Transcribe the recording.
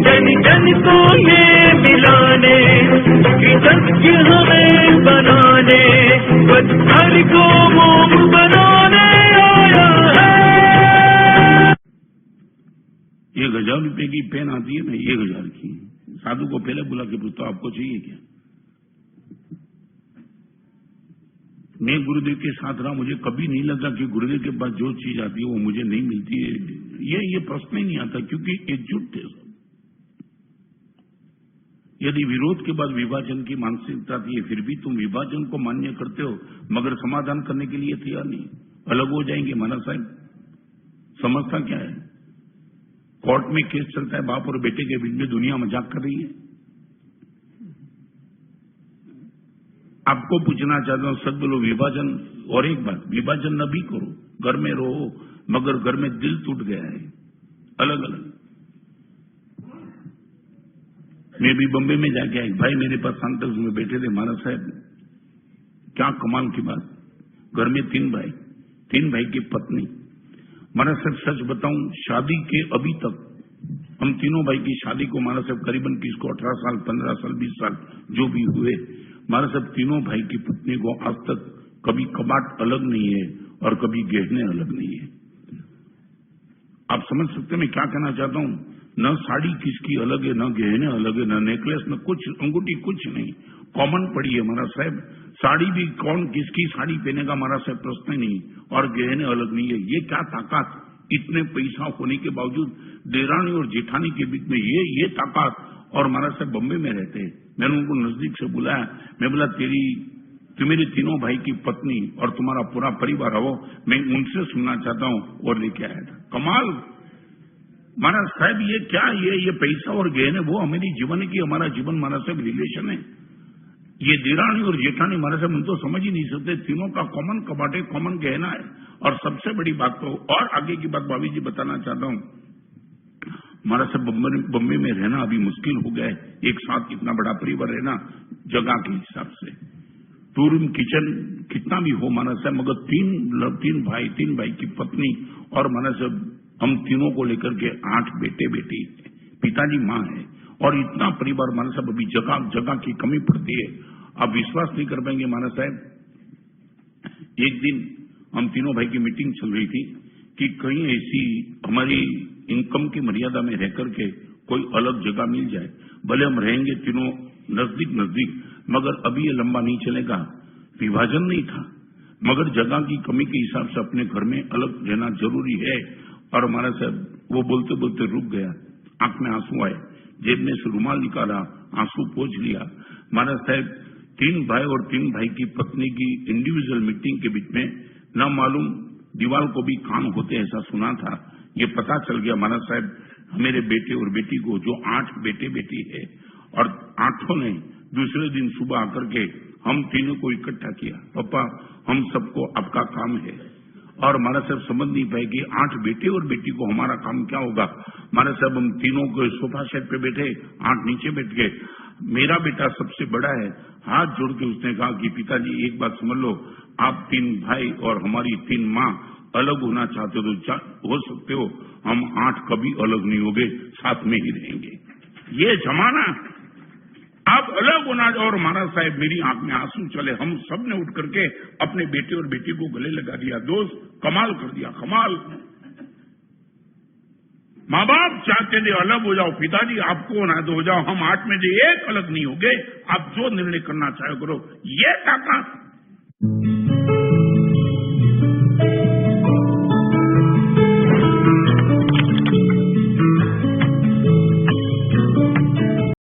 जन जन को ये मिलाने, कृतज्ञ हमें बनाने, पत्थर को मोम बनाने आया है। 1000 रुपए की पेन आती है ना, 1000 की। साधु को पहले बुला के पूछता आपको चाहिए क्या? मैं गुरुदेव के साथ रहा, मुझे कभी नहीं लगा कि गुरुदेव के पास जो चीज आती है वो मुझे नहीं मिलती है। ये प्रश्न ही नहीं आता, क्योंकि एकजुट थे सब। यदि विरोध के बाद विभाजन की मानसिकता थी, फिर भी तुम विभाजन को मान्य करते हो, मगर समाधान करने के लिए तैयार नहीं। अलग हो जाएंगे माना साहब, समझता क्या है? कोर्ट में केस चलता है, बाप और बेटे के बीच में, दुनिया मजाक कर रही है। आपको पूछना चाहता हूं, सब बोलो विभाजन। और एक बात, विभाजन न भी करो, घर में रहो, मगर घर में दिल टूट गया है, अलग अलग। मैं भी बम्बई में जाके आया, भाई मेरे पास सांतक्स में बैठे थे, महाराज साहब क्या कमाल की बात, घर में 3 भाई, 3 भाई की पत्नी। महाराज साहब सच बताऊं, शादी के अभी तक हम तीनों भाई की शादी को महाराज साहब करीबन किसको 18 साल, 15 साल, 20 साल जो भी हुए, महाराज साहब तीनों भाई की पत्नी को आज तक कभी कबाट अलग नहीं है और कभी गहने अलग नहीं है। आप समझ सकते हैं मैं क्या कहना चाहता हूं? न साड़ी किसकी अलग है, न गहने अलग है, न नेकलेस, न कुछ अंगूठी, कुछ नहीं, कॉमन पड़ी है महाराज साहब। साड़ी भी कौन किसकी साड़ी पहनेगा महाराज साहब, प्रश्न नहीं, और गहने अलग नहीं है। ये क्या ताकत, इतने पैसा होने के बावजूद देरानी और जेठानी के बीच में ये ताकत। और महाराज साहब बम्बई में रहते हैं, मैंने उनको नजदीक से बुलाया, मैं बोला तुम्हारे तीनों भाई की पत्नी और तुम्हारा पूरा परिवार हो, मैं उनसे सुनना चाहता हूं, और लेके आया था। कमाल महाराज साहब, ये क्या, ये पैसा और गहने वो हमारी जीवन की, हमारा जीवन महाराज साहब रिलेशन है। ये देरानी और जेठानी महाराज साहब, हम तो समझ ही नहीं सकते, तीनों का कॉमन कबाट है, कॉमन गहना है। और सबसे बड़ी बात तो, और आगे की बात भाभी जी बताना चाहता हूं, महाराज साहब बम्बई में रहना अभी मुश्किल हो गया है, एक साथ इतना बड़ा परिवार रहना जगह के हिसाब से। 2 रूम किचन कितना भी हो महाराज साहब, मगर 3 भाई की पत्नी, और महाराज साहब हम तीनों को लेकर के 8 बेटे बेटी, पिताजी माँ है, और इतना परिवार महाराज साहब, अभी जगह की कमी पड़ती है। आप विश्वास नहीं कर पाएंगे महाराज साहब, एक दिन हम तीनों भाई की मीटिंग चल रही थी कि कहीं ऐसी हमारी इनकम की मर्यादा में रह करके कोई अलग जगह मिल जाए, भले हम रहेंगे तीनों नजदीक, मगर अभी ये लंबा नहीं चलेगा। विभाजन नहीं था, मगर जगह की कमी के हिसाब से अपने घर में अलग रहना जरूरी है। और हमारा साहब वो बोलते बोलते रुक गया, आंख में आंसू आए, जेब में से रुमाल निकाला, आंसू पोंछ लिया। महाराज साहब 3 भाई और 3 भाई की पत्नी की इंडिविजुअल मीटिंग के बीच में न मालूम दीवार को भी कान होते ऐसा सुना था। ये पता चल गया महाराज साहब, मेरे बेटे और बेटी को, जो 8 बेटे बेटी है, और 8 ने दूसरे दिन सुबह आकर के हम तीनों को इकट्ठा किया, पापा हम सबको आपका काम है। और हमारा साहब समझ नहीं पाए कि 8 बेटे और बेटी को हमारा काम क्या होगा। हमारे साहब हम तीनों को सोफा सेट पे बैठे, 8 नीचे बैठ गए। मेरा बेटा सबसे बड़ा है, हाथ जोड़ के उसने कहा कि पिताजी एक बात समझ लो, आप 3 भाई और हमारी 3 माँ अलग होना चाहते हो तो हो सकते हो, हम 8 कभी अलग नहीं होंगे, साथ में ही रहेंगे। ये जमाना आप अलग होना। और महाराज साहब मेरी आंख में आंसू चले, हम सब ने उठ करके अपने बेटे और बेटी को गले लगा दिया। दोस्त कमाल कर दिया, कमाल। माँ बाप चाहते थे अलग हो जाओ, पिताजी आपको होना तो हो जाओ, हम 8 में से एक अलग नहीं होंगे, आप जो निर्णय करना चाहे करो। ये ताकत